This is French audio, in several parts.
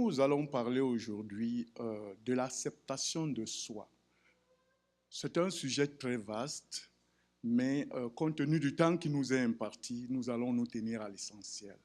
Nous allons parler aujourd'hui de l'acceptation de soi. C'est un sujet très vaste, mais compte tenu du temps qui nous est imparti, nous allons nous tenir à l'essentiel.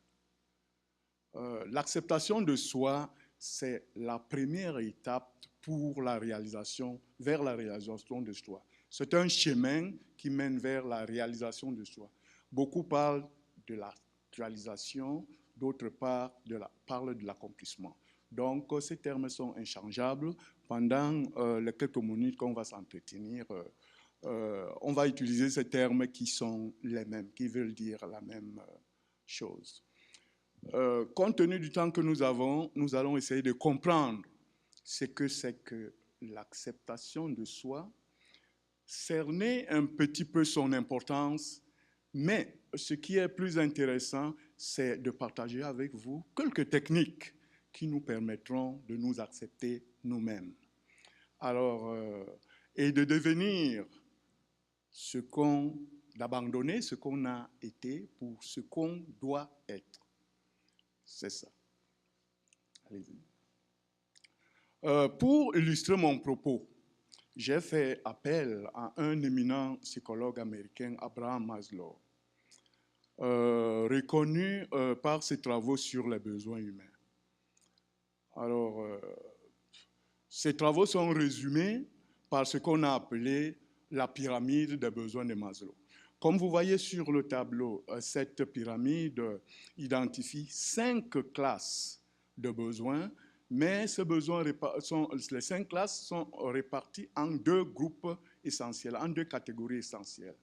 L'acceptation de soi, c'est la première étape pour la réalisation, vers la réalisation de soi. C'est un chemin qui mène vers la réalisation de soi. Beaucoup parlent de la réalisation, d'autres parlent de l'accomplissement. Donc, ces termes sont inchangeables. Pendant les quelques minutes qu'on va s'entretenir, on va utiliser ces termes qui sont les mêmes, qui veulent dire la même chose. Compte tenu du temps que nous avons, nous allons essayer de comprendre ce que c'est que l'acceptation de soi, cerner un petit peu son importance, mais ce qui est plus intéressant, c'est de partager avec vous quelques techniques qui nous permettront de nous accepter nous-mêmes. Alors, et de devenir d'abandonner ce qu'on a été pour ce qu'on doit être. C'est ça. Allez-y. Pour illustrer mon propos, j'ai fait appel à un éminent psychologue américain, Abraham Maslow, reconnu par ses travaux sur les besoins humains. Alors, ces travaux sont résumés par ce qu'on a appelé la pyramide des besoins de Maslow. Comme vous voyez sur le tableau, cette pyramide identifie 5 classes de besoins, mais ces besoins les 5 classes sont réparties en 2 groupes essentiels, en 2 catégories essentielles.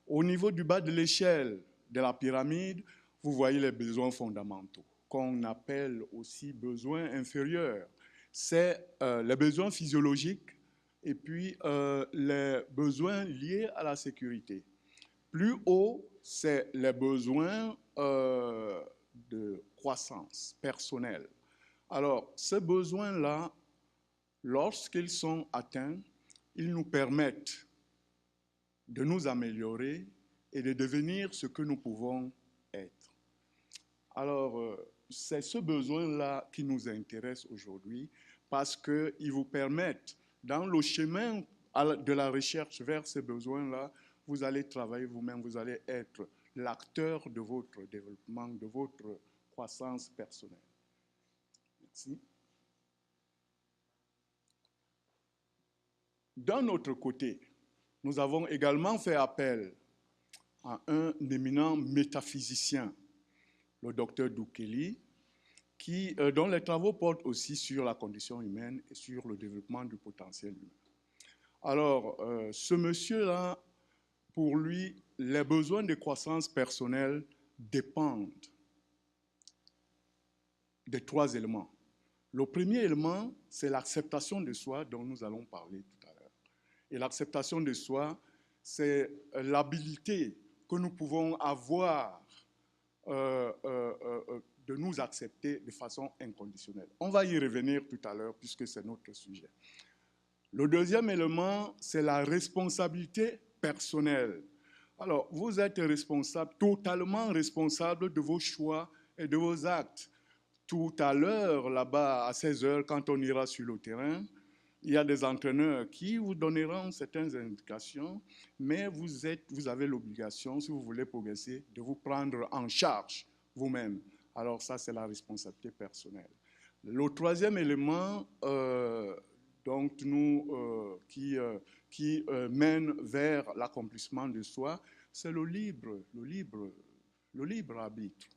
Au niveau du bas de l'échelle de la pyramide, vous voyez les besoins fondamentaux, qu'on appelle aussi besoins inférieurs. C'est les besoins physiologiques et puis les besoins liés à la sécurité. Plus haut, c'est les besoins de croissance personnelle. Alors, ces besoins-là, lorsqu'ils sont atteints, ils nous permettent de nous améliorer et de devenir ce que nous pouvons être. Alors, c'est ce besoin-là qui nous intéresse aujourd'hui parce qu'ils vous permettent, dans le chemin de la recherche vers ces besoins-là, vous allez travailler vous-même, vous allez être l'acteur de votre développement, de votre croissance personnelle. Merci. D'un autre côté, nous avons également fait appel à un éminent métaphysicien, le docteur Dukeli, dont les travaux portent aussi sur la condition humaine et sur le développement du potentiel humain. Alors, ce monsieur-là, pour lui, les besoins de croissance personnelle dépendent de 3 éléments. Le premier élément, c'est l'acceptation de soi dont nous allons parler tout à l'heure. Et l'acceptation de soi, c'est l'habilité que nous pouvons avoir de nous accepter de façon inconditionnelle. On va y revenir tout à l'heure puisque c'est notre sujet. Le deuxième élément, c'est la responsabilité personnelle. Alors, vous êtes responsable, totalement responsable de vos choix et de vos actes. Tout à l'heure, là-bas, à 16 heures, quand on ira sur le terrain, il y a des entraîneurs qui vous donneront certaines indications, mais vous avez l'obligation, si vous voulez progresser, de vous prendre en charge vous-même. Alors ça, c'est la responsabilité personnelle. Le troisième élément qui mène vers l'accomplissement de soi, c'est le libre arbitre.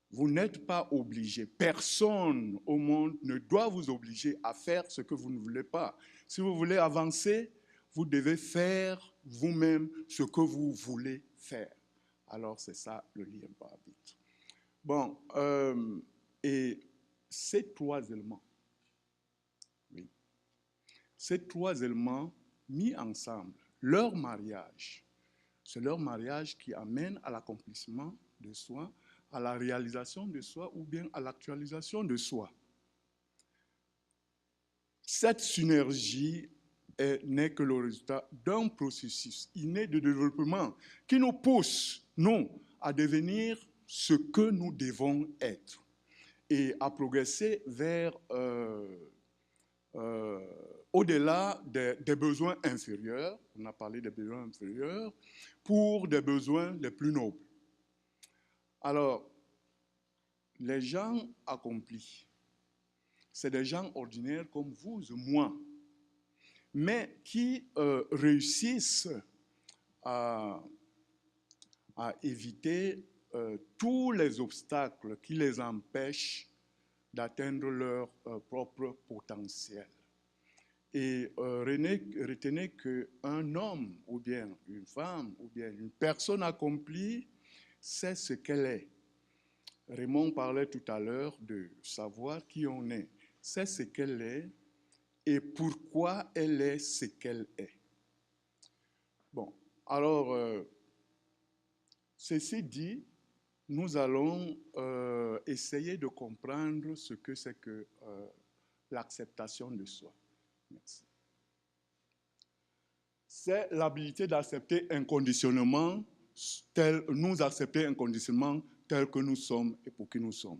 Vous n'êtes pas obligé, personne au monde ne doit vous obliger à faire ce que vous ne voulez pas. Si vous voulez avancer, vous devez faire vous-même ce que vous voulez faire. Alors c'est ça le libre arbitre. Bon, et ces 3 éléments, oui, ces 3 éléments mis ensemble, leur mariage, c'est leur mariage qui amène à l'accomplissement de soi, à la réalisation de soi ou bien à l'actualisation de soi. Cette synergie n'est que le résultat d'un processus inné de développement qui nous pousse, nous, à devenir ce que nous devons être. et à progresser vers au-delà des besoins inférieurs, on a parlé des besoins inférieurs, pour des besoins les plus nobles. Alors, les gens accomplis, c'est des gens ordinaires comme vous et moi, mais qui réussissent à éviter tous les obstacles qui les empêchent d'atteindre leur propre potentiel. Et retenez qu'un homme, ou bien une femme, ou bien une personne accomplie, sait ce qu'elle est. Raymond parlait tout à l'heure de savoir qui on est. C'est ce qu'elle est et pourquoi elle est ce qu'elle est. Bon, alors, ceci dit, nous allons essayer de comprendre ce que c'est que l'acceptation de soi. Merci. C'est l'habilité d'accepter inconditionnellement, nous accepter inconditionnellement tel que nous sommes et pour qui nous sommes.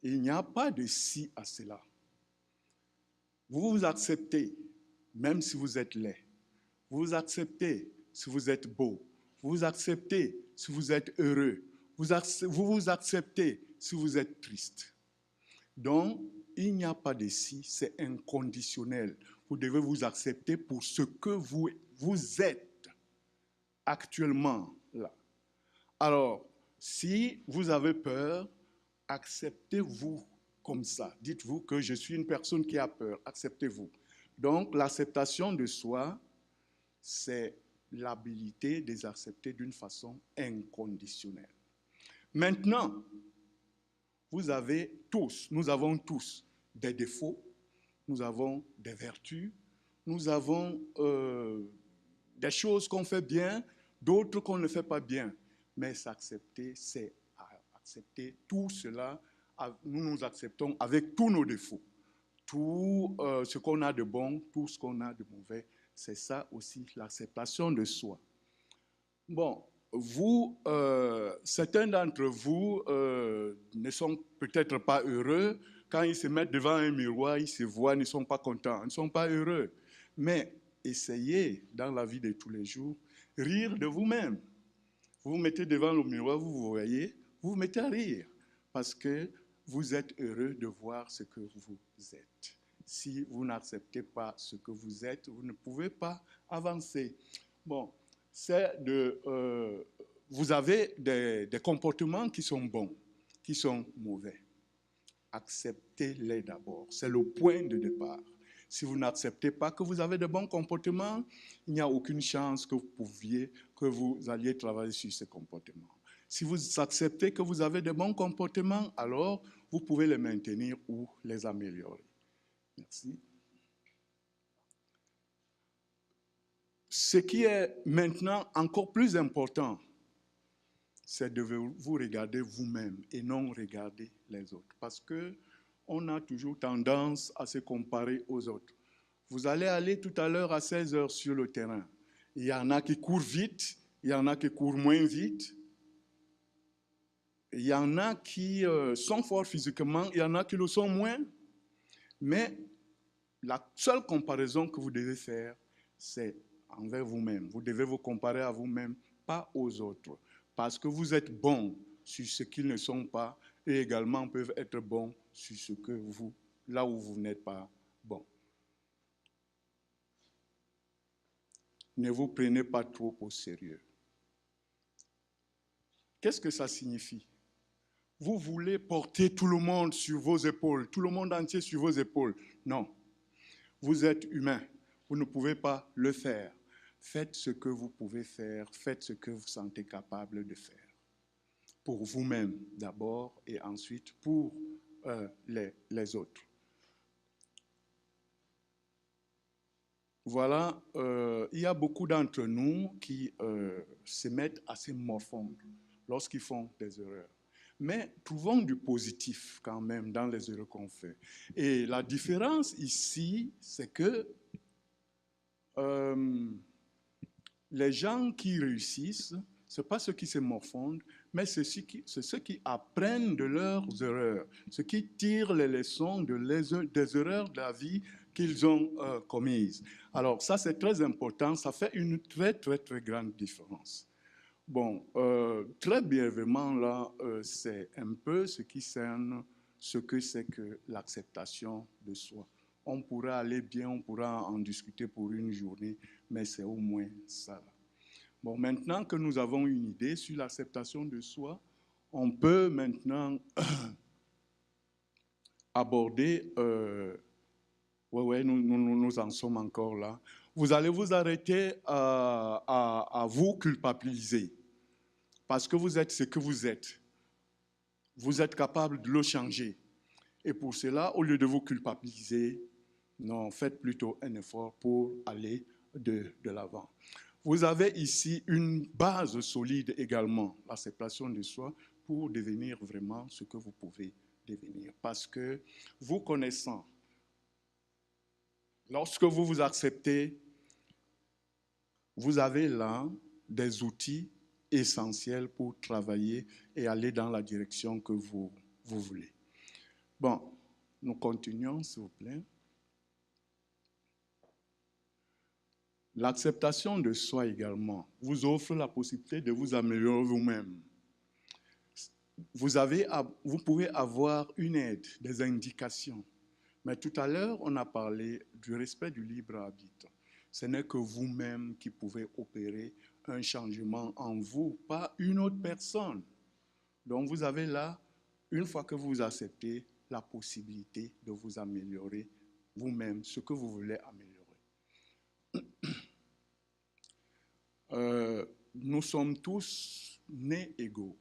Il n'y a pas de si à cela. Vous vous acceptez, même si vous êtes laid. Vous vous acceptez si vous êtes beau. Vous vous acceptez si vous êtes heureux. Vous vous acceptez si vous êtes triste. Donc, il n'y a pas de si, c'est inconditionnel. Vous devez vous accepter pour ce que vous êtes actuellement là. Alors, si vous avez peur, acceptez-vous comme ça. Dites-vous que je suis une personne qui a peur. Acceptez-vous. Donc, l'acceptation de soi, c'est l'habilité de les accepter d'une façon inconditionnelle. Maintenant, vous avez tous, nous avons tous des défauts, nous avons des vertus, nous avons des choses qu'on fait bien, d'autres qu'on ne fait pas bien. Mais s'accepter, c'est accepter tout cela. Nous nous acceptons avec tous nos défauts, tout ce qu'on a de bon, tout ce qu'on a de mauvais. C'est ça aussi, l'acceptation de soi. Bon, vous, certains d'entre vous ne sont peut-être pas heureux. Quand ils se mettent devant un miroir, ils se voient, ils ne sont pas contents, ils ne sont pas heureux. Mais essayez, dans la vie de tous les jours, rire de vous-même. Vous vous mettez devant le miroir, vous vous voyez, vous vous mettez à rire, parce que vous êtes heureux de voir ce que vous êtes. Si vous n'acceptez pas ce que vous êtes, vous ne pouvez pas avancer. Bon, c'est vous avez des comportements qui sont bons, qui sont mauvais. Acceptez-les d'abord. C'est le point de départ. Si vous n'acceptez pas que vous avez de bons comportements, il n'y a aucune chance que vous alliez travailler sur ces comportements. Si vous acceptez que vous avez de bons comportements, alors vous pouvez les maintenir ou les améliorer. Merci. Ce qui est maintenant encore plus important, c'est de vous regarder vous-même et non regarder les autres. Parce qu'on a toujours tendance à se comparer aux autres. Vous allez aller tout à l'heure à 16 heures sur le terrain. Il y en a qui courent vite, il y en a qui courent moins vite. Il y en a qui sont forts physiquement, il y en a qui le sont moins. Mais la seule comparaison que vous devez faire, c'est envers vous-même. Vous devez vous comparer à vous-même, pas aux autres. Parce que vous êtes bon sur ce qu'ils ne sont pas et également peuvent être bons sur ce que vous, là où vous n'êtes pas bon. Ne vous prenez pas trop au sérieux. Qu'est-ce que ça signifie? Vous voulez porter tout le monde sur vos épaules, tout le monde entier sur vos épaules. Non. Vous êtes humain. Vous ne pouvez pas le faire. Faites ce que vous pouvez faire. Faites ce que vous sentez capable de faire. Pour vous-même d'abord et ensuite pour les autres. Voilà, il y a beaucoup d'entre nous qui se mettent à se morfondre lorsqu'ils font des erreurs. Mais trouvons du positif quand même dans les erreurs qu'on fait. Et la différence ici, c'est que les gens qui réussissent, Ce n'est pas ceux qui se morfondent, mais c'est ceux qui apprennent de leurs erreurs, ceux qui tirent les leçons des erreurs de la vie qu'ils ont commises. Alors ça, c'est très important, ça fait une très, très, très grande différence. Bon, très brièvement, là, c'est un peu ce qui cerne ce que c'est que l'acceptation de soi. On pourra aller bien, on pourra en discuter pour une journée, mais c'est au moins ça. Là. Bon, maintenant que nous avons une idée sur l'acceptation de soi, on peut maintenant aborder... nous en sommes encore là. Vous allez vous arrêter à vous culpabiliser. Parce que vous êtes ce que vous êtes. Vous êtes capable de le changer. Et pour cela, au lieu de vous culpabiliser, non, faites plutôt un effort pour aller de l'avant. Vous avez ici une base solide également, l'acceptation de soi, pour devenir vraiment ce que vous pouvez devenir. Parce que vous connaissant, lorsque vous vous acceptez, vous avez là des outils essentiels pour travailler et aller dans la direction que vous voulez. Bon, nous continuons, s'il vous plaît. L'acceptation de soi également vous offre la possibilité de vous améliorer vous-même. Vous pouvez avoir une aide, des indications. Mais tout à l'heure, on a parlé du respect du libre arbitre. Ce n'est que vous-même qui pouvez opérer un changement en vous, pas une autre personne. Donc vous avez là, une fois que vous acceptez, la possibilité de vous améliorer vous-même, ce que vous voulez améliorer. Nous sommes tous nés égaux.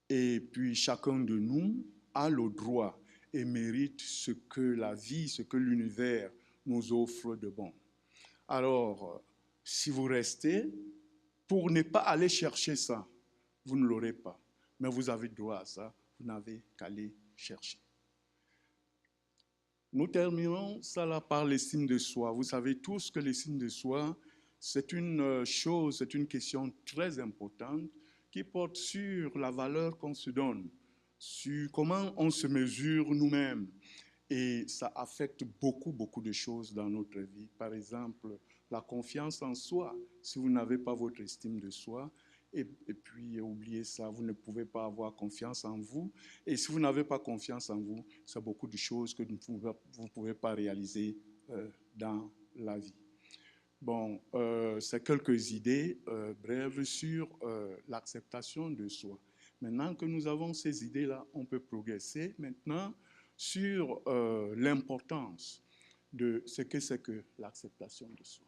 Et puis chacun de nous a le droit et mérite ce que la vie, ce que l'univers nous offre de bon. Alors, si vous restez, pour ne pas aller chercher ça, vous ne l'aurez pas. Mais vous avez droit à ça, vous n'avez qu'à aller chercher. Nous terminons ça là par l'estime de soi. Vous savez tous que l'estime de soi, c'est une chose, c'est une question très importante qui porte sur la valeur qu'on se donne, sur comment on se mesure nous-mêmes. Et ça affecte beaucoup, beaucoup de choses dans notre vie. Par exemple, la confiance en soi. Si vous n'avez pas votre estime de soi, et puis oubliez ça, vous ne pouvez pas avoir confiance en vous. Et si vous n'avez pas confiance en vous, c'est beaucoup de choses que vous ne pouvez pas réaliser dans la vie. Bon, c'est quelques idées brèves sur l'acceptation de soi. Maintenant que nous avons ces idées-là, on peut progresser maintenant sur l'importance de ce que c'est que l'acceptation de soi.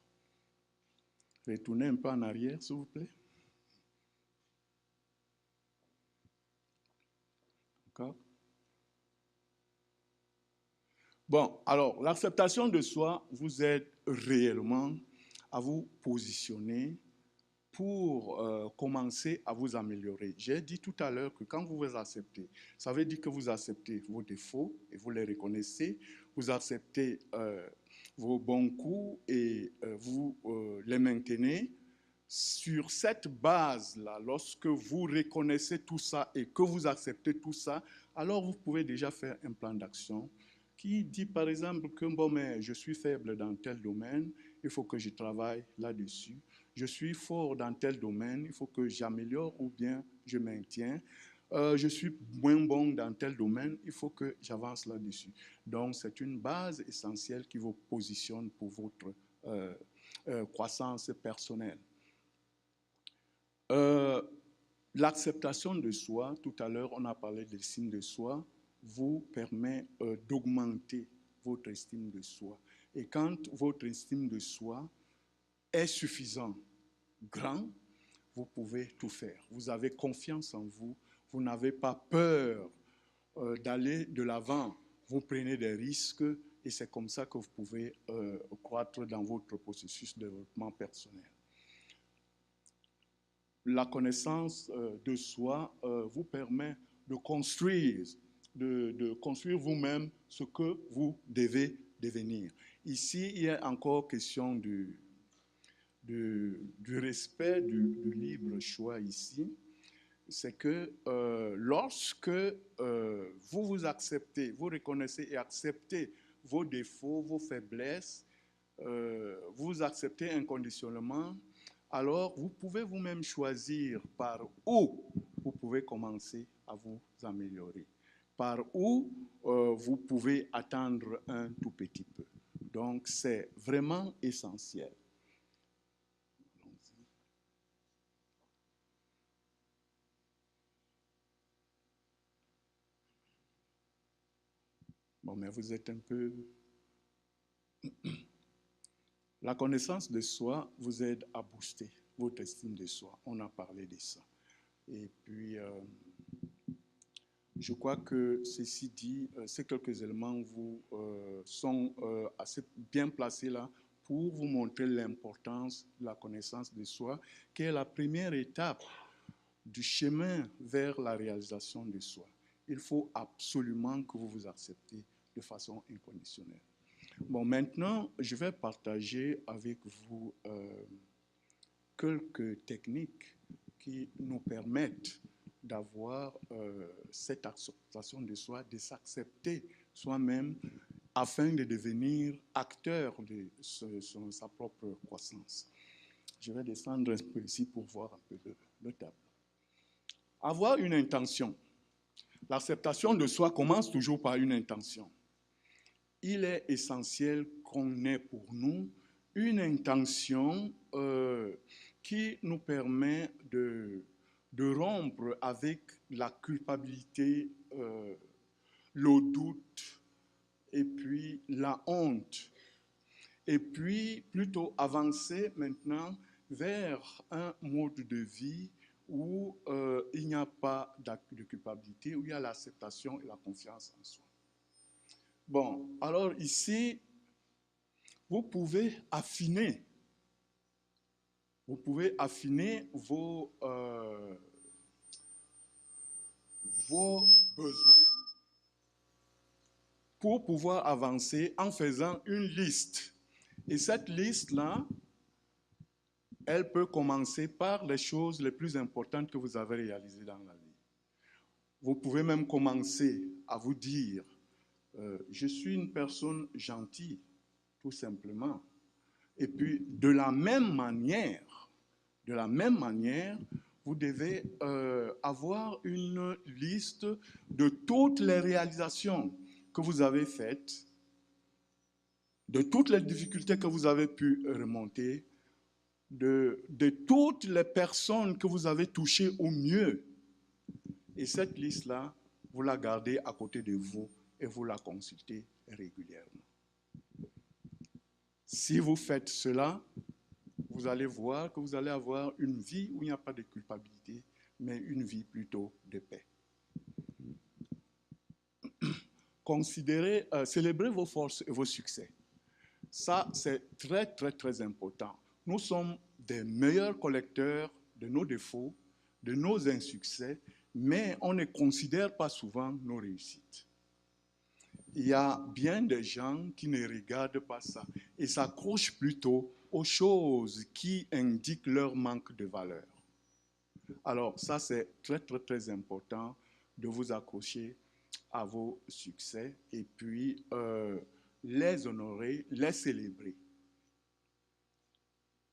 Retournez un peu en arrière, s'il vous plaît. D'accord? Bon, alors, l'acceptation de soi vous aide réellement à vous positionner pour commencer à vous améliorer. J'ai dit tout à l'heure que quand vous vous acceptez, ça veut dire que vous acceptez vos défauts et vous les reconnaissez, vous acceptez vos bons coups et vous les maintenez. Sur cette base-là, lorsque vous reconnaissez tout ça et que vous acceptez tout ça, alors vous pouvez déjà faire un plan d'action qui dit par exemple que bon, mais je suis faible dans tel domaine, il faut que je travaille là-dessus. Je suis fort dans tel domaine, il faut que j'améliore ou bien je maintiens. Je suis moins bon dans tel domaine, il faut que j'avance là-dessus. Donc, c'est une base essentielle qui vous positionne pour votre croissance personnelle. L'acceptation de soi, tout à l'heure, on a parlé de l'estime de soi, vous permet d'augmenter votre estime de soi. Et quand votre estime de soi est suffisant, grand, vous pouvez tout faire. Vous avez confiance en vous, vous n'avez pas peur d'aller de l'avant, vous prenez des risques et c'est comme ça que vous pouvez croître dans votre processus de développement personnel. La connaissance de soi vous permet de construire vous-même ce que vous devez devenir. Ici, il y a encore question du respect du libre choix ici, c'est que lorsque vous vous acceptez, vous reconnaissez et acceptez vos défauts, vos faiblesses, vous acceptez inconditionnellement, alors vous pouvez vous-même choisir par où vous pouvez commencer à vous améliorer, par où vous pouvez attendre un tout petit peu. Donc c'est vraiment essentiel. Bon, mais vous êtes un peu... La connaissance de soi vous aide à booster votre estime de soi. On a parlé de ça. Et puis, je crois que ceci dit, ces quelques éléments vous sont assez bien placés là pour vous montrer l'importance de la connaissance de soi, qui est la première étape du chemin vers la réalisation de soi. Il faut absolument que vous vous acceptez de façon inconditionnelle. Bon, maintenant, je vais partager avec vous quelques techniques qui nous permettent d'avoir cette acceptation de soi, de s'accepter soi-même afin de devenir acteur de sa propre croissance. Je vais descendre un peu ici pour voir un peu le tableau. Avoir une intention. L'acceptation de soi commence toujours par une intention. Il est essentiel qu'on ait pour nous une intention qui nous permet de rompre avec la culpabilité, le doute et puis la honte. Et puis plutôt avancer maintenant vers un mode de vie où il n'y a pas de culpabilité, où il y a l'acceptation et la confiance en soi. Bon, alors ici, vous pouvez affiner vos besoins pour pouvoir avancer en faisant une liste. Et cette liste-là, elle peut commencer par les choses les plus importantes que vous avez réalisées dans la vie. Vous pouvez même commencer à vous dire, je suis une personne gentille, tout simplement. Et puis, de la même manière, vous devez avoir une liste de toutes les réalisations que vous avez faites, de toutes les difficultés que vous avez pu remonter, de toutes les personnes que vous avez touchées au mieux. Et cette liste-là, vous la gardez à côté de vous et vous la consultez régulièrement. Si vous faites cela, vous allez voir que vous allez avoir une vie où il n'y a pas de culpabilité, mais une vie plutôt de paix. Considérez, célébrez vos forces et vos succès. Ça, c'est très, très, très important. Nous sommes des meilleurs collecteurs de nos défauts, de nos insuccès, mais on ne considère pas souvent nos réussites. Il y a bien des gens qui ne regardent pas ça et s'accrochent plutôt aux choses qui indiquent leur manque de valeur. Alors ça, c'est très, très, très important de vous accrocher à vos succès et puis les honorer, les célébrer.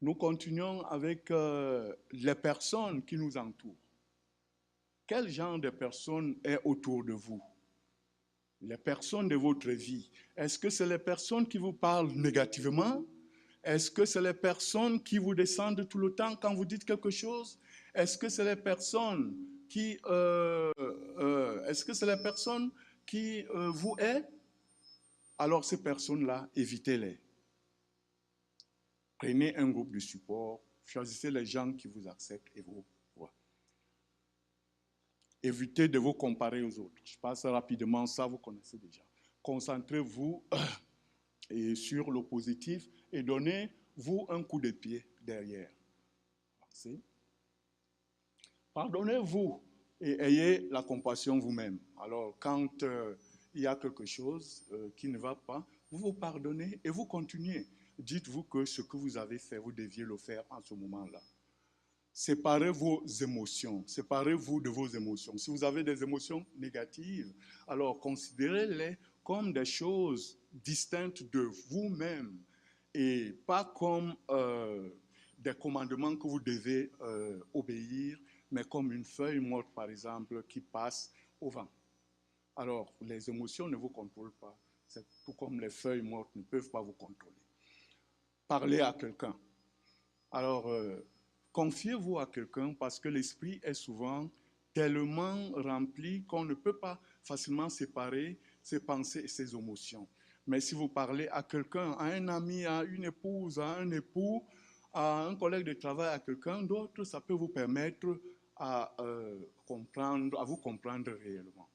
Nous continuons avec les personnes qui nous entourent. Quel genre de personne est autour de vous? Les personnes de votre vie. Est-ce que c'est les personnes qui vous parlent négativement? Est-ce que c'est les personnes qui vous descendent tout le temps quand vous dites quelque chose? Est-ce que c'est les personnes qui, vous aident? Alors ces personnes-là, évitez-les. Prenez un groupe de support, choisissez les gens qui vous acceptent et vous voient. Évitez de vous comparer aux autres. Je passe rapidement, ça vous connaissez déjà. Concentrez-vous sur le positif et donnez-vous un coup de pied derrière. Merci. Pardonnez-vous et ayez la compassion vous-même. Alors, quand il y a quelque chose qui ne va pas, vous vous pardonnez et vous continuez. dites-vous que ce que vous avez fait, vous deviez le faire en ce moment-là. Séparez vos émotions, séparez-vous de vos émotions. Si vous avez des émotions négatives, alors considérez-les comme des choses distinctes de vous-même et pas comme des commandements que vous devez obéir, mais comme une feuille morte, par exemple, qui passe au vent. Alors, les émotions ne vous contrôlent pas, c'est tout comme les feuilles mortes ne peuvent pas vous contrôler. Parlez à quelqu'un. Alors, confiez-vous à quelqu'un parce que l'esprit est souvent tellement rempli qu'on ne peut pas facilement séparer ses pensées et ses émotions. Mais si vous parlez à quelqu'un, à un ami, à une épouse, à un époux, à un collègue de travail, à quelqu'un d'autre, ça peut vous permettre à vous comprendre réellement.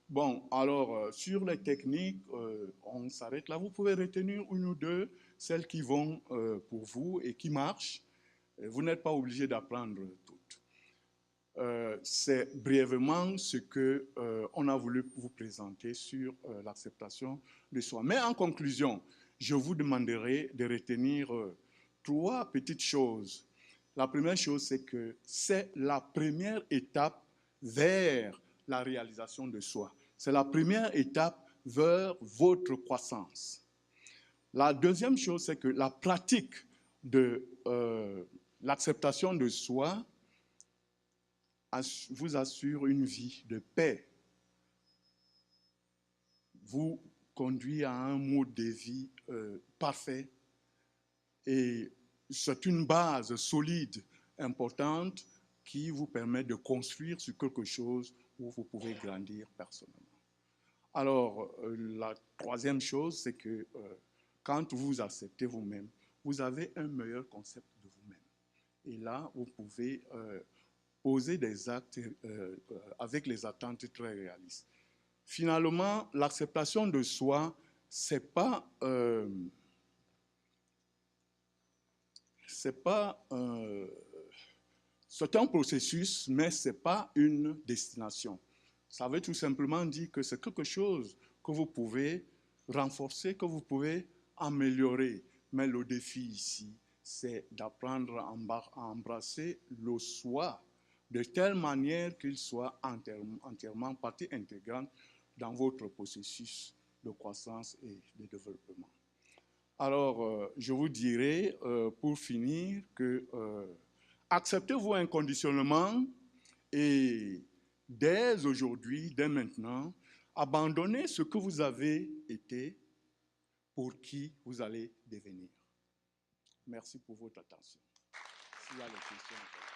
Bon, alors, sur les techniques, on s'arrête là. Vous pouvez retenir une ou deux, celles qui vont pour vous et qui marchent. Vous n'êtes pas obligé d'apprendre toutes. C'est brièvement ce qu'on a voulu vous présenter sur l'acceptation de soi. Mais en conclusion, je vous demanderai de retenir trois petites choses. La première chose, c'est que c'est la première étape vers la réalisation de soi. C'est la première étape vers votre croissance. La deuxième chose, c'est que la pratique de l'acceptation de soi vous assure une vie de paix, vous conduit à un mode de vie parfait et c'est une base solide, importante qui vous permet de construire sur quelque chose où vous pouvez grandir personnellement. Alors, la troisième chose, c'est que quand vous acceptez vous-même, vous avez un meilleur concept de vous-même. Et là, vous pouvez poser des actes avec les attentes très réalistes. Finalement, l'acceptation de soi, c'est un processus, mais ce n'est pas une destination. Ça veut tout simplement dire que c'est quelque chose que vous pouvez renforcer, que vous pouvez améliorer. Mais le défi ici, c'est d'apprendre à embrasser le soi de telle manière qu'il soit entièrement partie intégrante dans votre processus de croissance et de développement. Alors, je vous dirai, pour finir, que acceptez-vous inconditionnellement et dès aujourd'hui, dès maintenant, abandonnez ce que vous avez été pour qui vous allez devenir. Merci pour votre attention. S'il y a des questions.